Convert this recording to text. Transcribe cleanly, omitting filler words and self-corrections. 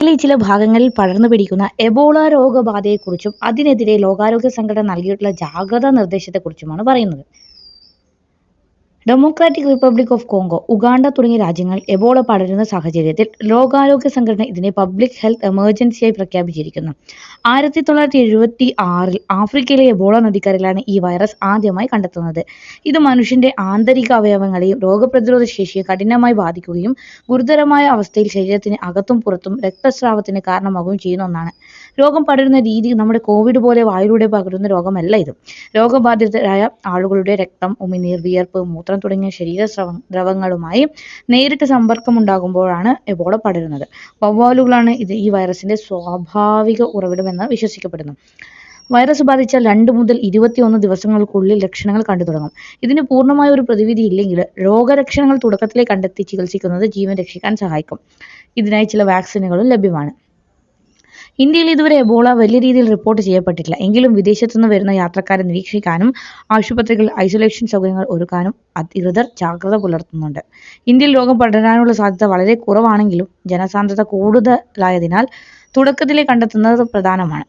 ചില ഭാഗങ്ങളിൽ പടർന്നു പിടിക്കുന്ന എബോള രോഗബാധയെക്കുറിച്ചും അതിനെതിരെ ലോകാരോഗ്യ സംഘടന നൽകിയിട്ടുള്ള ജാഗ്രതാ നിർദ്ദേശത്തെക്കുറിച്ചുമാണ് പറയുന്നത്. Democratic republic of Congo, Uganda തുടങ്ങിയ രാജ്യങ്ങളിൽ എബോള പടരുന്ന സാഹചര്യത്തിൽ ലോകാരോഗ്യ സംഘടന ഇതിനെ പബ്ലിക് ഹെൽത്ത് എമർജൻസിയായി പ്രഖ്യാപിച്ചിരിക്കുന്നു. 1976 ആഫ്രിക്കയിലെ എബോള നദിക്കരയിലാണ് ഈ വൈറസ് ആദ്യമായി കണ്ടെത്തുന്നത്. ഇത് മനുഷ്യന്റെ ആന്തരിക അവയവങ്ങളെയും രോഗപ്രതിരോധ ശേഷിയെ കഠിനമായി ബാധിക്കുകയും ഗുരുതരമായ അവസ്ഥയിൽ ശരീരത്തിന് അകത്തും പുറത്തും രക്തസ്രാവത്തിന് കാരണമാവുകയും ചെയ്യുന്ന ഒന്നാണ്. രോഗം പടരുന്ന രീതി നമ്മുടെ കോവിഡ് പോലെ വായിലൂടെ പകരുന്ന രോഗമല്ല ഇത്. രോഗബാധിതരായ ആളുകളുടെ രക്തം, ഉമിനീർ, വിയർപ്പ്, മൂത്രം തുടങ്ങിയ ദ്രവങ്ങളുമായി നേരിട്ട് സമ്പർക്കമുണ്ടാകുമ്പോഴാണ് എബോള പടരുന്നത്. വവ്വാലുകളാണ് ഈ വൈറസിന്റെ സ്വാഭാവിക ഉറവിടമെന്ന് വിശ്വസിക്കപ്പെടുന്നു. വൈറസ് ബാധിച്ചാൽ 2 മുതൽ 21 ദിവസങ്ങൾക്കുള്ളിൽ ലക്ഷണങ്ങൾ കണ്ടു തുടങ്ങും. ഇതിന് പൂർണ്ണമായ ഒരു പ്രതിവിധി ഇല്ലെങ്കിൽ രോഗലക്ഷണങ്ങൾ തുടക്കത്തിലേ കണ്ടെത്തി ചികിത്സിക്കുന്നത് ജീവൻ രക്ഷിക്കാൻ സഹായിക്കും. ഇതിനായി ചില വാക്സിനുകളും ലഭ്യമാണ്. ഇന്ത്യയിൽ ഇതുവരെ എബോള വലിയ രീതിയിൽ റിപ്പോർട്ട് ചെയ്യപ്പെട്ടിട്ടില്ല. എങ്കിലും വിദേശത്തുനിന്ന് വരുന്ന യാത്രക്കാരെ നിരീക്ഷിക്കാനും ആശുപത്രികളിൽ ഐസൊലേഷൻ സൗകര്യങ്ങൾ ഒരുക്കാനും അധികൃതർ ജാഗ്രത പുലർത്തുന്നുണ്ട്. ഇന്ത്യയിൽ രോഗം പടരാനുള്ള സാധ്യത വളരെ കുറവാണെങ്കിലും ജനസാന്ദ്രത കൂടുതലായതിനാൽ തുടക്കത്തിലേ കണ്ടെത്തുന്നത് പ്രധാനമാണ്.